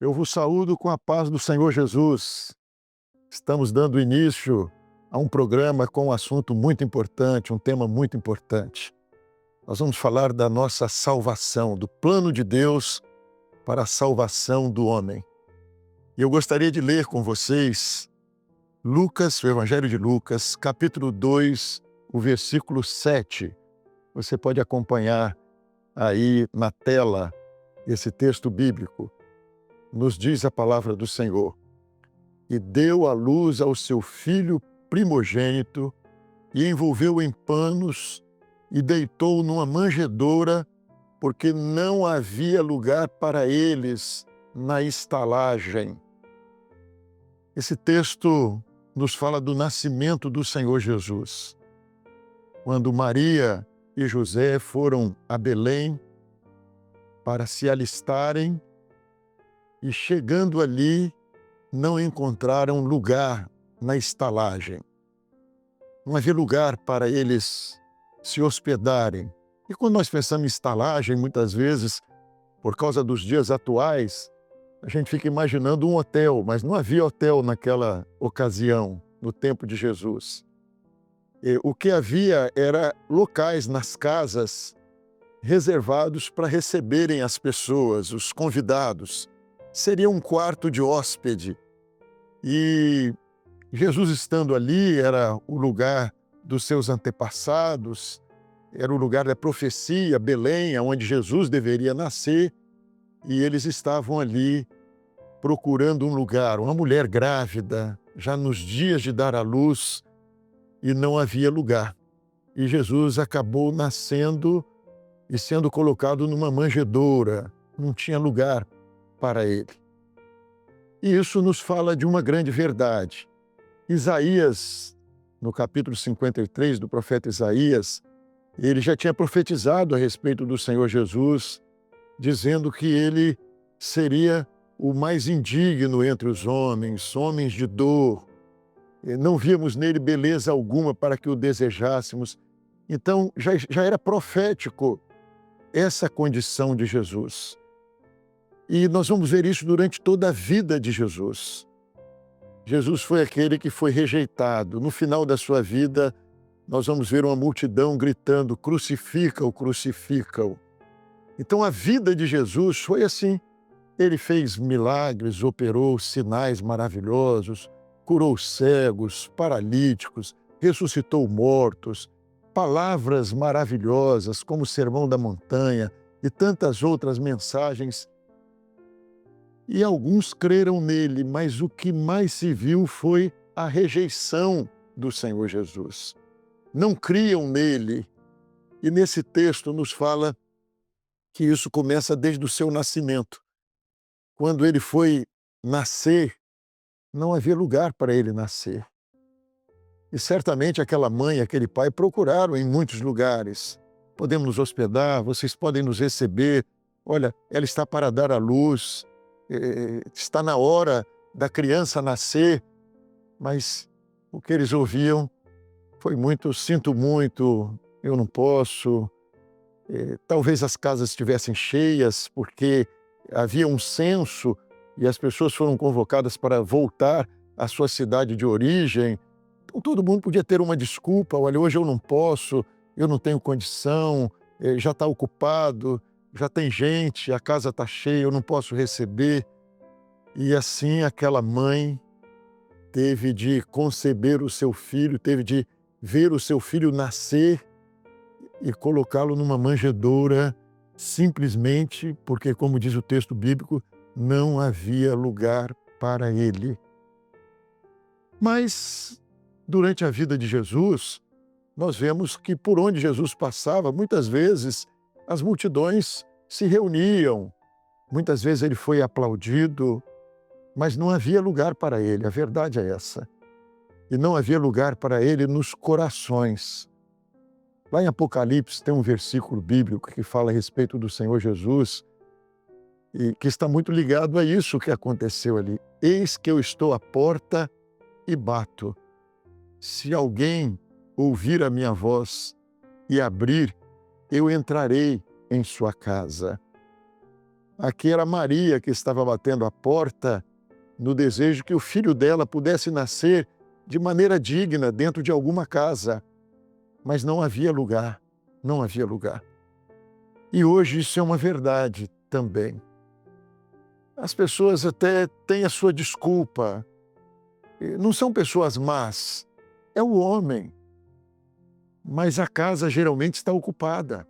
Eu vos saúdo com a paz do Senhor Jesus. Estamos dando início a um programa com um assunto muito importante, um tema muito importante. Nós vamos falar da nossa salvação, do plano de Deus para a salvação do homem. E eu gostaria de ler com vocês Lucas, o Evangelho de Lucas, capítulo 2, o versículo 7. Você pode acompanhar aí na tela esse texto bíblico. Nos diz a palavra do Senhor: e deu à luz ao seu filho primogênito, e envolveu em panos, e deitou numa manjedoura, porque não havia lugar para eles na estalagem. Esse texto nos fala do nascimento do Senhor Jesus. Quando Maria e José foram a Belém para se alistarem, e chegando ali, não encontraram lugar na estalagem. Não havia lugar para eles se hospedarem. E quando nós pensamos em estalagem, muitas vezes, por causa dos dias atuais, a gente fica imaginando um hotel, mas não havia hotel naquela ocasião, no tempo de Jesus. O que havia era locais nas casas reservados para receberem as pessoas, os convidados. Seria um quarto de hóspede. E Jesus estando ali era o lugar dos seus antepassados, era o lugar da profecia, Belém, onde Jesus deveria nascer, e eles estavam ali procurando um lugar, uma mulher grávida, já nos dias de dar à luz, e não havia lugar. E Jesus acabou nascendo e sendo colocado numa manjedoura, não tinha lugar para ele. E isso nos fala de uma grande verdade. Isaías, no capítulo 53 do profeta Isaías, ele já tinha profetizado a respeito do Senhor Jesus, dizendo que ele seria o mais indigno entre os homens, homens de dor. Não víamos nele beleza alguma para que o desejássemos. Então, já era profético essa condição de Jesus. E nós vamos ver isso durante toda a vida de Jesus. Jesus foi aquele que foi rejeitado. No final da sua vida, nós vamos ver uma multidão gritando: crucifica-o, crucifica-o. Então a vida de Jesus foi assim. Ele fez milagres, operou sinais maravilhosos, curou cegos, paralíticos, ressuscitou mortos, palavras maravilhosas como o Sermão da Montanha e tantas outras mensagens. E alguns creram nele, mas o que mais se viu foi a rejeição do Senhor Jesus. Não criam nele. E nesse texto nos fala que isso começa desde o seu nascimento. Quando ele foi nascer, não havia lugar para ele nascer. E certamente aquela mãe, aquele pai procuraram em muitos lugares. Podemos nos hospedar, vocês podem nos receber. Olha, ela está para dar à luz. Está na hora da criança nascer, mas o que eles ouviam foi muito: sinto muito, eu não posso. Talvez as casas estivessem cheias, porque havia um censo e as pessoas foram convocadas para voltar à sua cidade de origem. Então todo mundo podia ter uma desculpa: olha, hoje eu não posso, eu não tenho condição, já está ocupado, já tem gente, a casa está cheia, eu não posso receber. E assim aquela mãe teve de conceber o seu filho, teve de ver o seu filho nascer e colocá-lo numa manjedoura, simplesmente porque, como diz o texto bíblico, não havia lugar para ele. Mas, durante a vida de Jesus, nós vemos que por onde Jesus passava, muitas vezes as multidões se reuniam, muitas vezes ele foi aplaudido, mas não havia lugar para ele, a verdade é essa. E não havia lugar para ele nos corações. Lá em Apocalipse tem um versículo bíblico que fala a respeito do Senhor Jesus e que está muito ligado a isso que aconteceu ali. Eis que eu estou à porta e bato. Se alguém ouvir a minha voz e abrir, eu entrarei em sua casa. Aqui era Maria que estava batendo a porta no desejo que o filho dela pudesse nascer de maneira digna dentro de alguma casa. Mas não havia lugar, não havia lugar. E hoje isso é uma verdade também. As pessoas até têm a sua desculpa. Não são pessoas más, é o homem. Mas a casa geralmente está ocupada.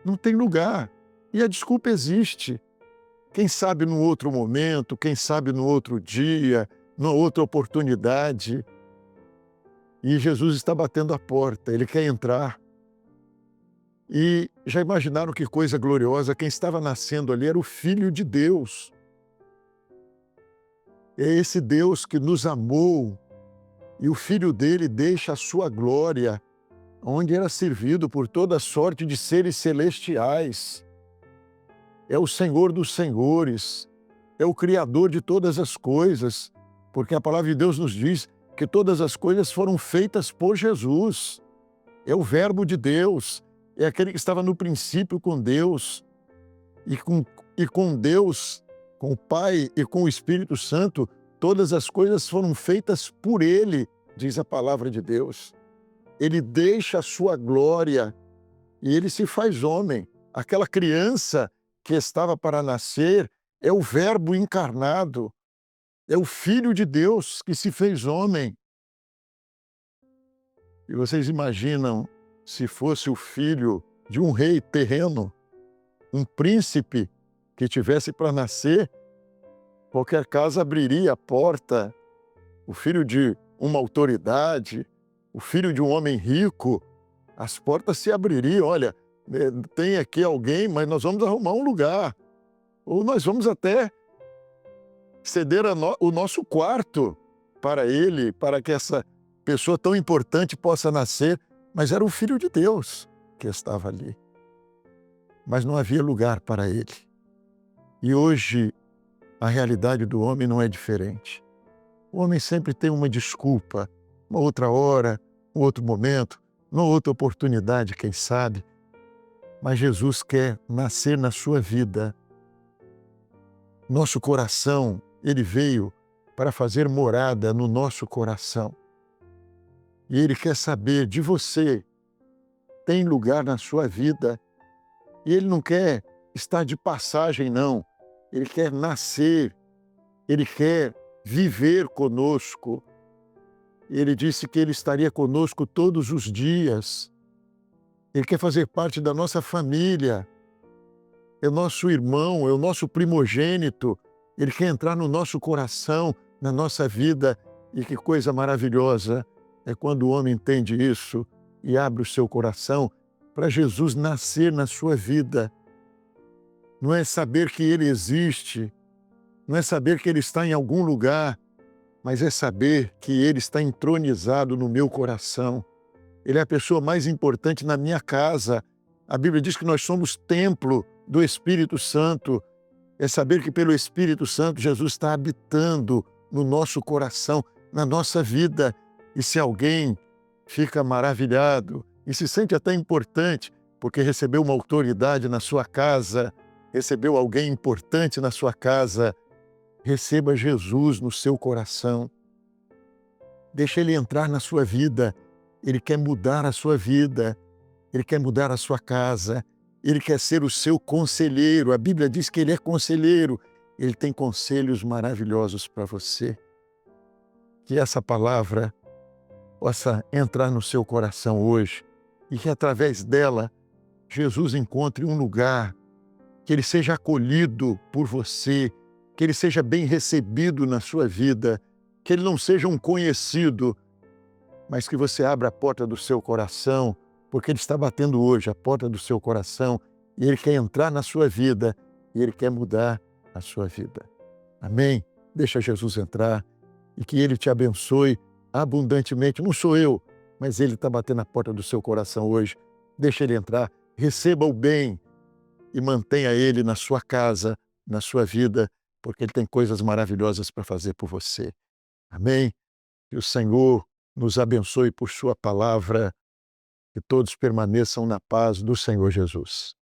Não tem lugar. E a desculpa existe. Quem sabe num outro momento, quem sabe no outro dia, numa outra oportunidade. E Jesus está batendo a porta, ele quer entrar. E já imaginaram que coisa gloriosa? Quem estava nascendo ali era o Filho de Deus. É esse Deus que nos amou, e o Filho dele deixa a sua glória, onde era servido por toda sorte de seres celestiais. É o Senhor dos senhores, é o Criador de todas as coisas, porque a palavra de Deus nos diz que todas as coisas foram feitas por Jesus. É o Verbo de Deus, é aquele que estava no princípio com Deus, e com Deus, com o Pai e com o Espírito Santo, todas as coisas foram feitas por Ele, diz a palavra de Deus. Ele deixa a sua glória e ele se faz homem. Aquela criança que estava para nascer é o Verbo encarnado, é o Filho de Deus que se fez homem. E vocês imaginam se fosse o filho de um rei terreno, um príncipe que tivesse para nascer, qualquer casa abriria a porta. O filho de uma autoridade, o filho de um homem rico, as portas se abririam. Olha, tem aqui alguém, mas nós vamos arrumar um lugar. Ou nós vamos até ceder o nosso quarto para ele, para que essa pessoa tão importante possa nascer. Mas era o Filho de Deus que estava ali. Mas não havia lugar para ele. E hoje a realidade do homem não é diferente. O homem sempre tem uma desculpa, uma outra hora, um outro momento, uma outra oportunidade, quem sabe. Mas Jesus quer nascer na sua vida. Nosso coração, ele veio para fazer morada no nosso coração. E ele quer saber de você, tem lugar na sua vida. E ele não quer estar de passagem, não. Ele quer nascer, ele quer viver conosco. Ele disse que ele estaria conosco todos os dias. Ele quer fazer parte da nossa família. É o nosso irmão, é o nosso primogênito. Ele quer entrar no nosso coração, na nossa vida. E que coisa maravilhosa é quando o homem entende isso e abre o seu coração para Jesus nascer na sua vida. Não é saber que ele existe, não é saber que ele está em algum lugar, mas é saber que ele está entronizado no meu coração. Ele é a pessoa mais importante na minha casa. A Bíblia diz que nós somos templo do Espírito Santo. É saber que pelo Espírito Santo Jesus está habitando no nosso coração, na nossa vida. E se alguém fica maravilhado e se sente até importante, porque recebeu uma autoridade na sua casa, recebeu alguém importante na sua casa, receba Jesus no seu coração. Deixa ele entrar na sua vida. Ele quer mudar a sua vida, ele quer mudar a sua casa, ele quer ser o seu conselheiro. A Bíblia diz que ele é conselheiro. Ele tem conselhos maravilhosos para você. Que essa palavra possa entrar no seu coração hoje e que através dela Jesus encontre um lugar, que ele seja acolhido por você, que ele seja bem recebido na sua vida, que ele não seja um conhecido, mas que você abra a porta do seu coração, porque ele está batendo hoje a porta do seu coração e ele quer entrar na sua vida e ele quer mudar a sua vida. Amém? Deixa Jesus entrar e que ele te abençoe abundantemente. Não sou eu, mas ele está batendo a porta do seu coração hoje. Deixa ele entrar, receba o bem e mantenha ele na sua casa, na sua vida, porque ele tem coisas maravilhosas para fazer por você. Amém? Que o Senhor nos abençoe por sua palavra, que todos permaneçam na paz do Senhor Jesus.